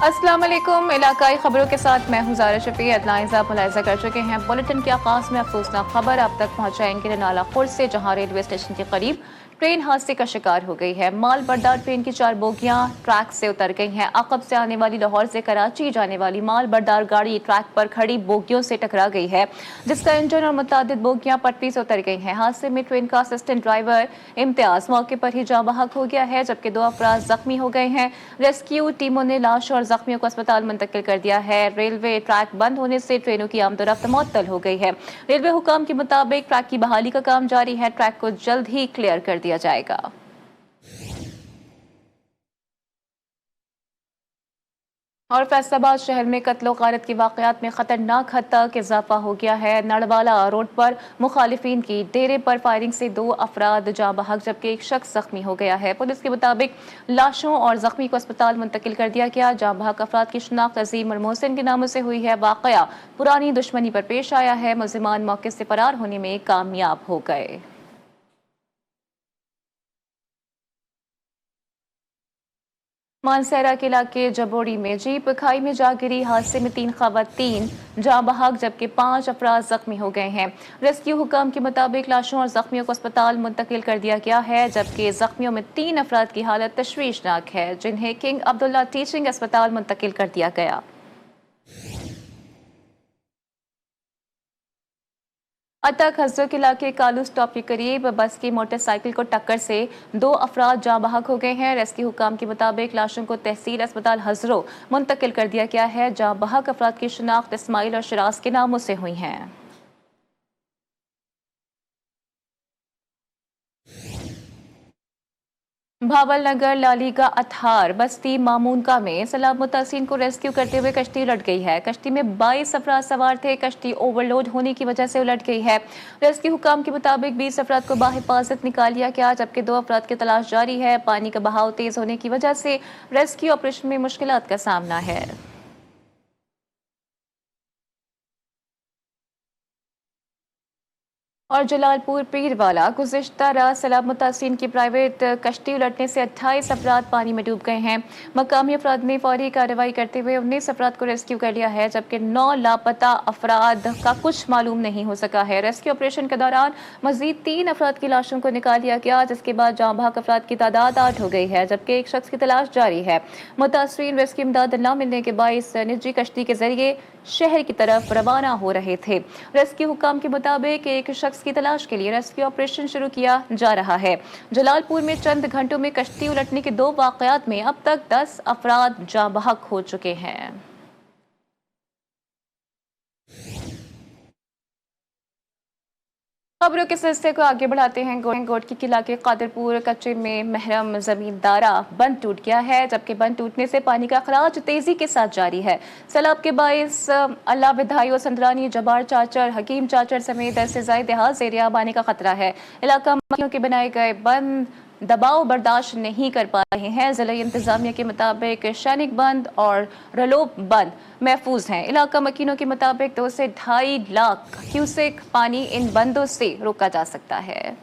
अस्सलाम वालेकुम। इलाकाई खबरों के साथ मैं हूं ज़ारा शफी। हेडलाइंस आप मुलाहिज़ा कर चुके हैं। बुलेटिन के आगाज़ में अफसोसनाक खबर आप तक पहुंचाएंगे नाला खुर्द से, जहां रेलवे स्टेशन के करीब ट्रेन हादसे का शिकार हो गई है। माल बरदार ट्रेन की 4 बोगियां ट्रैक से उतर गई हैं। अक़ब से आने वाली लाहौर से कराची जाने वाली माल बरदार गाड़ी ट्रैक पर खड़ी बोगियों से टकरा गई है, जिसका इंजन और मुतादिद बोगियां पटरी से उतर गई हैं। हादसे में ट्रेन का असिस्टेंट ड्राइवर इम्तियाज मौके पर ही जाँ बहक हो गया है, जबकि 2 अफराद जख्मी हो गए हैं। रेस्क्यू टीमों ने लाश और जख्मियों को अस्पताल मुंतकिल कर दिया है। रेलवे ट्रैक बंद होने से ट्रेनों की आमदोरफ्त मुअत्तल हो गई है। रेलवे हुकाम के मुताबिक ट्रैक की बहाली का काम जारी है। ट्रैक को जल्द ही क्लियर कर दिया जाएगा। और फैसलाबाद शहर में कत्ल व गारत के वाकयात में खतरनाक हद तक इजाफा हो गया है। नड़वाला रोड पर मुखालिफिन की डेरे पर फायरिंग से 2 अफराद जाँ बहक, जबकि एक शख्स जख्मी हो गया है। पुलिस के मुताबिक लाशों और जख्मी को अस्पताल मुंतकिल कर दिया गया। जाँ बहक अफराद की शनाख्त अजीम और मोहसिन के नामों से हुई है। वाकया पुरानी दुश्मनी पर पेश आया है। मुल्जिमान मौके से फरार होने में कामयाब हो गए। मानसहरा के इलाके जबोड़ी में जीप खाई में जा गिरी। हादसे में 3 खवातीन जाँ बहक, जबकि 5 अफराद जख्मी हो गए हैं। रेस्क्यू हुकाम के मुताबिक लाशों और जख्मियों को अस्पताल मुंतकिल कर दिया गया है, जबकि जख्मियों में 3 अफराद की हालत तशवीशनाक है, जिन्हें किंग अब्दुल्ला टीचिंग अस्पताल मुंतकिल कर दिया गया। अतक हजरत के इलाके कालू स्टॉप के करीब बस की मोटरसाइकिल को टक्कर से 2 अफराद जाँ बहक हो गए हैं। रेस्क्यू हुकाम के मुताबिक लाशों को तहसील अस्पताल हजरो मुंतकिल कर दिया गया है। जाँ बहक अफराद की शनाख्त इस्माइल और शिराज के नामों से हुई हैं। भावल नगर लालीगा अथार बस्ती मामूनका में सैलाब मुतासिन को रेस्क्यू करते हुए कश्ती उलट गई है। कश्ती में 22 अफराद सवार थे। कश्ती ओवरलोड होने की वजह से उलट गई है। रेस्क्यू हुकाम के मुताबिक 20 अफराद को बाहिफाजत निकाल लिया गया, जबकि 2 अफराद की तलाश जारी है। पानी का बहाव तेज होने की वजह से रेस्क्यू ऑपरेशन में मुश्किलात का सामना है। और जलालपुर पीरवाला गुज़िश्ता रात सैलाब मुतासिन की प्राइवेट कश्ती उलटने से 28 अफराद पानी में डूब गए हैं। मकामी अफराद ने फौरी कार्रवाई करते हुए 19 अफराद को रेस्क्यू कर लिया है, जबकि 9 लापता अफराद का कुछ मालूम नहीं हो सका है। रेस्क्यू ऑपरेशन के दौरान मजीद 3 अफराद की लाशों को निकाल लिया गया, जिसके बाद जाँ बहक अफराद की तादाद 8 हो गई है, जबकि एक शख्स की तलाश जारी है। मुतासरीन रेस्क्यू इमदाद न मिलने के बायस निजी कश्ती के जरिए शहर की तरफ रवाना हो रहे थे। रेस्क्यू हुकाम के मुताबिक एक शख्स की तलाश के लिए रेस्क्यू ऑपरेशन शुरू किया जा रहा है। जलालपुर में चंद घंटों में कश्ती उलटने के 2 वाकयात में अब तक 10 अफराद जाँ बहक हो चुके हैं। खबरों के सिलसिले को आगे बढ़ाते हैं। गोटकी के इलाके कादरपुर कच्चे में महरम जमींदारा बंद टूट गया है, जबकि बंद टूटने से पानी का अखराज तेजी के साथ जारी है। सैलाब के बायस अल्लाह विधाई और संदरानी जबार चाचर हकीम चाचर समेत ऐसे जायद देहात ज़ेर-ए-आब आने का खतरा है। इलाका मक्खियों के बनाए गए बंद दबाव बर्दाश्त नहीं कर पा रहे हैं। जिला इंतजामिया के मुताबिक सैनिक बंद और रलोब बंद महफूज हैं। इलाका मकीनों के मुताबिक 2 से 2.5 लाख क्यूसेक पानी इन बंदों से रोका जा सकता है।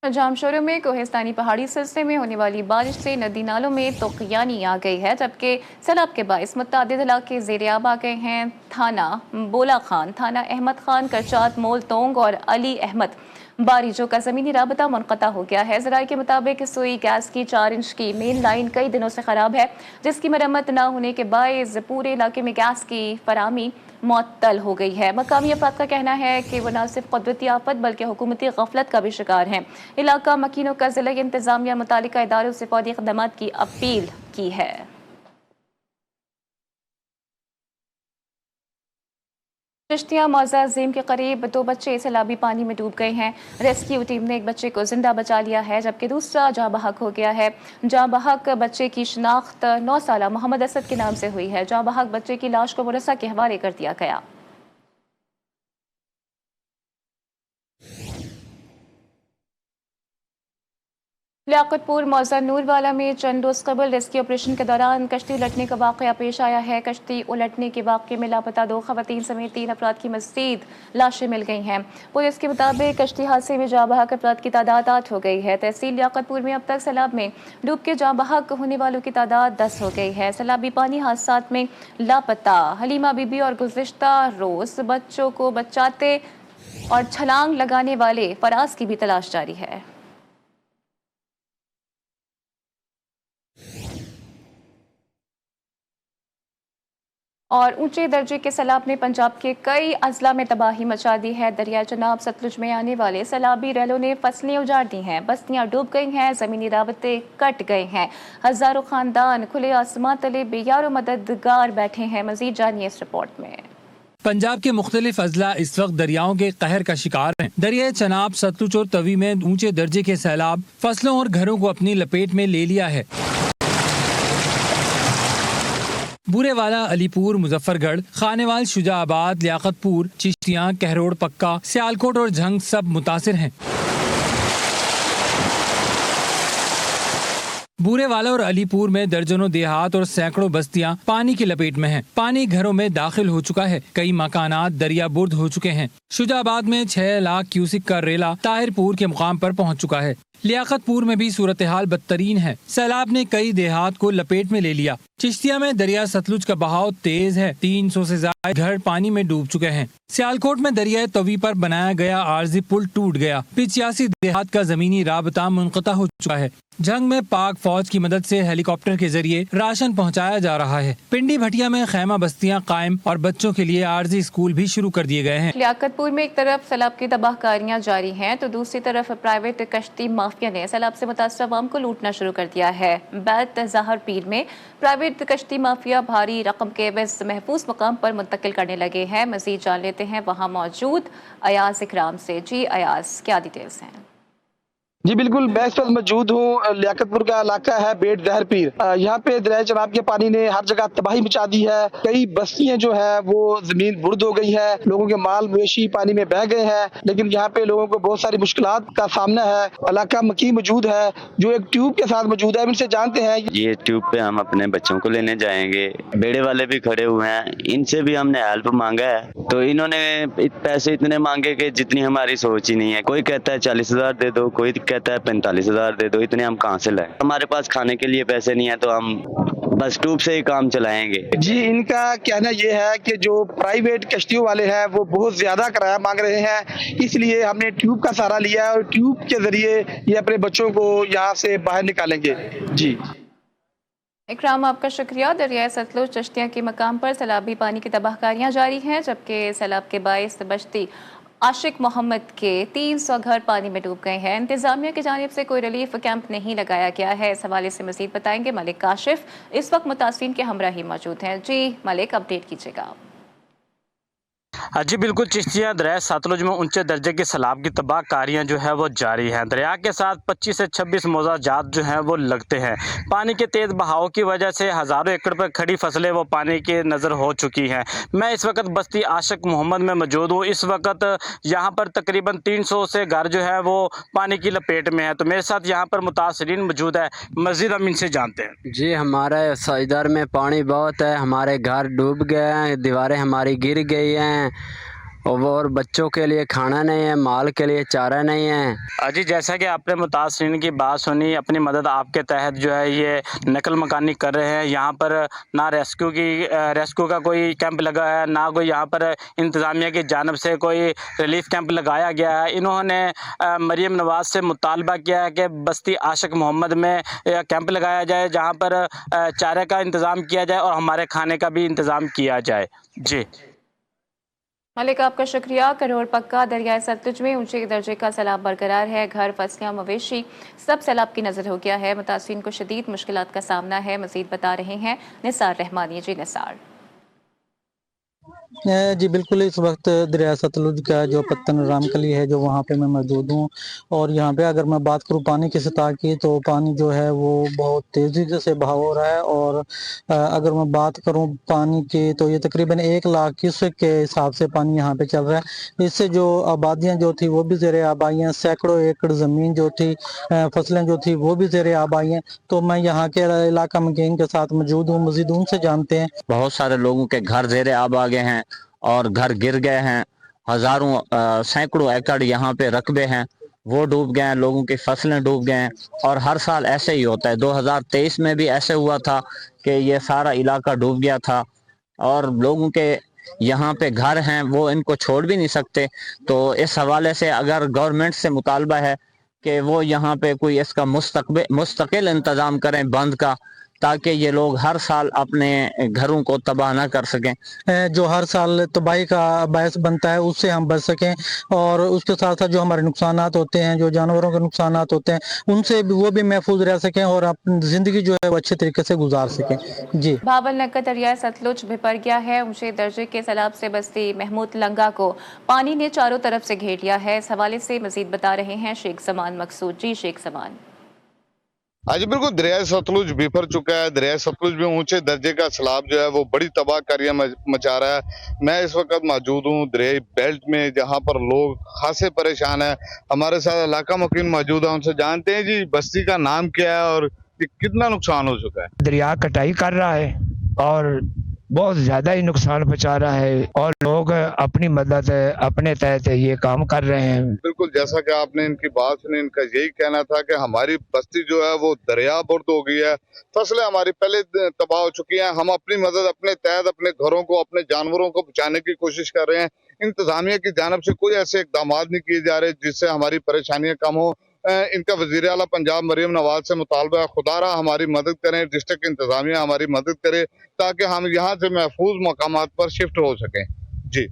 जामशोरों में कोहिस्तानी पहाड़ी सिलसिले में होने वाली बारिश से नदी नालों में तोक़यानी आ गई है, जबकि सैलाब के बायस मुतअद्दिद इलाके ज़ेर-ए-आब आ गए हैं। थाना बोला खान, थाना अहमद खान, करचात मोल तोंग और अली अहमद बारिजों का ज़मीनी राबता मुनक़ता हो गया है। ज़राए के मुताबिक सुई गैस की 4 इंच की मेन लाइन कई दिनों से ख़राब है, जिसकी मरम्मत न होने के बायस पूरे इलाके में गैस की फराहमी मुअत्तल हो गई है। मकामी अफराद का कहना है कि वो न सिर्फ कुदरती आफत बल्कि हुकूमती गफलत का भी शिकार हैं। इलाका मकीनों का जिला इंतजामिया मुतालिका इदारों से फौरी खदमात की अपील की है। चिश्तिया मौजा अजीम के करीब 2 बच्चे सैलाबी पानी में डूब गए हैं। रेस्क्यू टीम ने एक बच्चे को जिंदा बचा लिया है, जबकि दूसरा जाँ बहक हो गया है। जाँ बहक बच्चे की शनाख्त 9 साला मोहम्मद असद के नाम से हुई है। जाँ बहक बच्चे की लाश को मुरस्सा के हवाले कर दिया गया। लियाकतपुर मौजा नूरवाला में चंद रोज कबल रेस्क्यू ऑपरेशन के दौरान कश्ती उलटने का वाकया पेश आया है। कश्ती उलटने के वाकये में लापता 2 खवातीन समेत 3 अफराद की मज़ीद लाशें मिल गई हैं। पुलिस के मुताबिक कश्ती हादसे में जाँ बहक अफराद की तादाद 8 हो गई है। तहसील लियाकतपुर में अब तक सैलाब में डूब के जाँ बहक होने वालों की तादाद 10 हो गई है। सैलाबी पानी हादसात में लापता हलीमा बीबी और गुज़िश्ता रोज बच्चों को बचाते और छलांग लगाने वाले फराज की भी तलाश जारी है। और ऊंचे दर्जे के सैलाब ने पंजाब के कई अजला में तबाही मचा दी है। दरिया चनाब सतलुज में आने वाले सैलाबी रैलों ने फसलें उजाड़ दी हैं, बस्तियां डूब गई हैं, जमीनी राबते कट गए हैं। हजारों खानदान खुले आसमां तले बेयारो मददगार बैठे हैं। मजीद जानिए इस रिपोर्ट में। पंजाब के मुख्तलिफ अजला इस वक्त दरियाओं के कहर का शिकार हैं। दरिया चनाब सतलुज और तवी में ऊंचे दर्जे के सैलाब फसलों और घरों को अपनी लपेट में ले लिया है। बुरेवाला, अलीपुर, मुजफ्फरगढ़, खानेवाल, शुजाआबाद, लियाकतपुर, चिश्तियां, कहरोड़ पक्का, सियालकोट और झंग सब मुतासिर हैं। बुरेवाला और अलीपुर में दर्जनों देहात और सैकड़ों बस्तियां पानी की लपेट में हैं। पानी घरों में दाखिल हो चुका है, कई मकानात दरिया बुर्द हो चुके हैं। शुजाआबाद में 6 लाख क्यूसिक का रेला ताहिरपुर के मुकाम पर पहुंच चुका है। लियाकतपुर में भी सूरत हाल बदतरीन है, सैलाब ने कई देहात को लपेट में ले लिया। चिश्तिया में दरिया सतलुज का बहाव तेज है, 300 से ज्यादा घर पानी में डूब चुके हैं। सियालकोट में दरिया तवी पर बनाया गया आरजी पुल टूट गया, 85 देहात का जमीनी राबता मुनक़ता हो चुका है। जंग में पाक फौज की मदद से हेलीकॉप्टर के जरिए राशन पहुंचाया जा रहा है। पिंडी भटिया में खैमा बस्तियां कायम और बच्चों के लिए आरजी स्कूल भी शुरू कर दिए गए हैं। लियाकतपुर में एक तरफ सैलाब की तबाहकारियां जारी हैं तो दूसरी तरफ प्राइवेट कश्ती माफिया ने सैलाब से मुतासर अवाम को लूटना शुरू कर दिया है। बैत ज़हर पीर में प्राइवेट कश्ती माफिया भारी रकम के एवज महफूज मकाम पर मुंतकिल करने लगे हैं। मजीद जान लेते हैं वहाँ मौजूद अयाज इकराम से। जी अयाज, क्या डिटेल्स हैं? जी बिल्कुल, मैं इस वक्त मौजूद हूँ। लियाकतपुर का इलाका है बेट जहर पीर। यहाँ पे दरिया चनाब के पानी ने हर जगह तबाही मचा दी है। कई बस्तियां जो है वो जमीन बुर्द हो गई है, लोगों के माल मवेशी पानी में बह गए हैं। लेकिन यहाँ पे लोगों को बहुत सारी मुश्किलात का सामना है। इलाका मकी मौजूद है जो एक ट्यूब के साथ मौजूद है, इनसे जानते हैं। ये ट्यूब पे हम अपने बच्चों को लेने जाएंगे। बेड़े वाले भी खड़े हुए हैं, इनसे भी हमने हेल्प मांगा है तो इन्होंने पैसे इतने मांगे कि जितनी हमारी सोच ही नहीं है। कोई कहता है 40,000 दे दो, कोई कहता है 45,000 दे दो। इतने हम कहाँ से लाए? हमारे पास खाने के लिए पैसे नहीं है तो हम बस ट्यूब से ही काम चलाएंगे। जी, इनका कहना ये है कि जो प्राइवेट कश्तियों वाले हैं वो बहुत ज्यादा किराया मांग रहे हैं, इसलिए हमने ट्यूब का सहारा लिया है और ट्यूब के जरिए ये अपने बच्चों को यहाँ से बाहर निकालेंगे। जी इकराम, आपका शुक्रिया। दरिया सतलुज चिश्तिया के मकाम पर सैलाबी पानी की तबाहकारियां जारी हैं, जबकि सैलाब के बाइस बश्ती आशिक मोहम्मद के 300 घर पानी में डूब गए हैं। इंतजामिया की जानिब से कोई रिलीफ कैंप नहीं लगाया गया है। इस हवाले से मजीद बताएंगे मलिक काशिफ, इस वक्त मुतासिरीन के हमरा ही मौजूद हैं। जी मलिक, अपडेट कीजिएगा। जी बिल्कुल, चिश्तिया दरिया सतलुज में ऊंचे दर्जे की सैलाब की तबाहकारियां जो है वो जारी हैं। दरिया के साथ 25 से 26 मौजाजात जो हैं वो लगते हैं। पानी के तेज़ बहाव की वजह से हज़ारों एकड़ पर खड़ी फसलें वो पानी के नज़र हो चुकी हैं। मैं इस वक्त बस्ती आशिक मोहम्मद में मौजूद हूँ। इस वक्त यहाँ पर तकरीबन 300 से घर जो है वो पानी की लपेट में है। तो मेरे साथ यहाँ पर मुतासिरीन मौजूद है, मस्जिद हम इनसे जानते हैं। जी, हमारे इधर में पानी बहुत है, हमारे घर डूब गए हैं, दीवारें हमारी गिर गई हैं और बच्चों के लिए खाना नहीं है, माल के लिए चारा नहीं है। अजी, जैसा कि आपने मुतासिरीन की बात सुनी, अपनी मदद आपके तहत जो है ये नकल मकानी कर रहे हैं। यहाँ पर ना रेस्क्यू का कोई कैंप लगा है, ना कोई यहाँ पर इंतज़ामिया की जानब से कोई रिलीफ कैंप लगाया गया है। इन्होंने मरीम नवाज से मुतालबा किया है कि बस्ती आशिक मोहम्मद में कैंप लगाया जाए, जहाँ पर चारे का इंतज़ाम किया जाए और हमारे खाने का भी इंतज़ाम किया जाए। जी मलिक, आपका शुक्रिया। करोड़ पक्का दरियाए सतलुज में ऊंचे दर्जे का सैलाब बरकरार है। घर, फसलियां, मवेशी सब सैलाब की नजर हो गया है। मुतासिरीन को शदीद मुश्किलात का सामना है। मजीद बता रहे हैं निसार रहमानी। जी निसार। जी बिल्कुल, इस वक्त दरिया सतलुज का जो पत्तन रामकली है जो वहाँ पे मैं मौजूद हूँ। और यहाँ पे अगर मैं बात करूँ पानी की सतह की, तो पानी जो है वो बहुत तेज़ी से बहाव हो रहा है। और अगर मैं बात करूँ पानी की, तो ये तकरीबन 1 लाख क्यूसेक के हिसाब से पानी यहाँ पे चल रहा है। इससे जो आबादियाँ जो थी वो भी ज़ेरे आब आई हैं, सैकड़ों एकड़ ज़मीन जो थी, फसलें जो थी वो भी ज़ेरे आब आई हैं। तो मैं यहाँ के इलाका मकीन के साथ मौजूद हूँ, मज़ीद उनसे जानते हैं। बहुत सारे लोगों के घर ज़ेरे आब आ गए हैं और घर गिर गए हैं। हज़ारों सैकड़ों एकड़ यहाँ पे रकबे हैं वो डूब गए हैं, लोगों की फसलें डूब गए हैं। और हर साल ऐसे ही होता है। 2023 में भी ऐसे हुआ था कि ये सारा इलाका डूब गया था और लोगों के यहाँ पे घर हैं वो इनको छोड़ भी नहीं सकते। तो इस हवाले से अगर गवर्नमेंट से मुतालबा है कि वो यहाँ पे कोई इसका मुस्तकिल इंतज़ाम करें बंद का, ताकि ये लोग हर साल अपने घरों को तबाह ना कर सकें। जो हर साल तबाही का बायस बनता है उससे हम बच सकें। और उसके साथ साथ जो हमारे नुकसानात होते हैं, जो जानवरों के नुकसानात होते हैं, उनसे भी वो भी महफूज रह सकें और अपनी ज़िंदगी जो है वो अच्छे तरीके से गुजार सकें। जी। भावल नक्का दरिया सतलुज बिपर गया है। ऊंचे दर्जे के सैलाब से बस्ती महमूद लंगा को पानी ने चारों तरफ से घेर लिया है। इस हवाले से मजीद बता रहे हैं शेख जमान मकसूद। जी शेख जमान। आज बिल्कुल दरिया सतलुज बिफर चुका है। दरिया सतलुज में ऊंचे दर्जे का सैलाब जो है वो बड़ी तबाहकारियां मचा रहा है। मैं इस वक्त मौजूद हूँ दरियाई बेल्ट में, जहां पर लोग खासे परेशान हैं। हमारे साथ इलाका मुकीम मौजूद है, उनसे जानते हैं जी बस्ती का नाम क्या है और कितना नुकसान हो चुका है। दरिया कटाई कर रहा है और बहुत ज्यादा ही नुकसान पहुंचा रहा है और लोग अपनी मदद अपने तहत ये काम कर रहे हैं। बिल्कुल, जैसा कि आपने इनकी बात सुनी, इनका यही कहना था कि हमारी बस्ती जो है वो दरिया बुर्द हो गई है, फसलें हमारी पहले तबाह हो चुकी हैं। हम अपनी मदद अपने तहत अपने घरों को, अपने जानवरों को बचाने की कोशिश कर रहे हैं। इंतजामिया की जानिब से कोई ऐसे इकदाम नहीं किए जा रहे जिससे हमारी परेशानियां कम हो। इनका वजीर आला पंजाब मरियम नवाज से मुतालबा है, खुदारा हमारी मदद करें, डिस्ट्रिक्ट इंतजामिया हमारी मदद करे ताकि हम यहाँ से महफूज मकामात पर शिफ्ट हो सकें। जी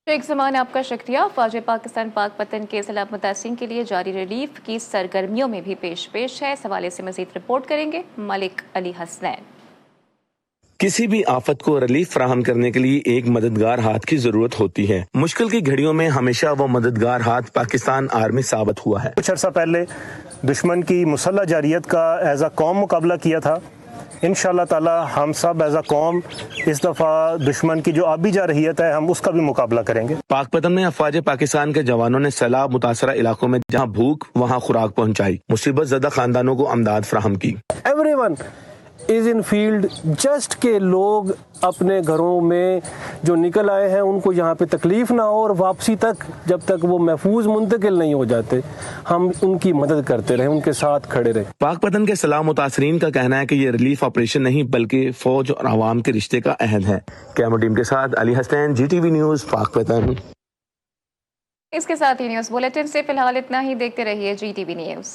शेख जमान, आपका शुक्रिया। फौज पाकिस्तान पाक पतन के सैलाब मुतासिरीन के लिए जारी रिलीफ की सरगर्मियों में भी पेश है। इस हवाले से मजीद रिपोर्ट करेंगे मलिक अली हसनैन। किसी भी आफत को रिलीफ फराहम करने के लिए एक मददगार हाथ की जरूरत होती है। मुश्किल की घड़ियों में हमेशा वो मददगार हाथ पाकिस्तान आर्मी साबित हुआ है। कुछ अर्सा पहले दुश्मन की मुसल्लह जारियत का एज अ कौम मुकाबला किया था। इंशाअल्लाह ताला हम सब एज अ कौम इस दफा दुश्मन की जो आबी जारहियत है हम उसका भी मुकाबला करेंगे। पाकपतन में अफवाज पाकिस्तान के जवानों ने सैलाब मुतासरा इलाकों में जहां भूख वहां खुराक पहुंचाई, मुसीबत ज़दा खानदानों को अमदाद फराहम की। Everyone is in field just के लोग अपने घरों में जो निकल आए हैं उनको यहाँ पे तकलीफ ना हो और वापसी तक जब तक वो महफूज मुंतकिल नहीं हो जाते हम उनकी मदद करते रहे, उनके साथ खड़े रहे। पाकपतन के सैलाब मुतासरीन का कहना है कि ये रिलीफ ऑपरेशन नहीं बल्कि फौज और आवाम के रिश्ते का अहद है। कैमरा टीम के साथ अली हसनैन, GTV न्यूज, पाकपतन। इसके साथ ही न्यूज बुलेटिन से फिलहाल इतना ही। देखते रहिए GTV न्यूज।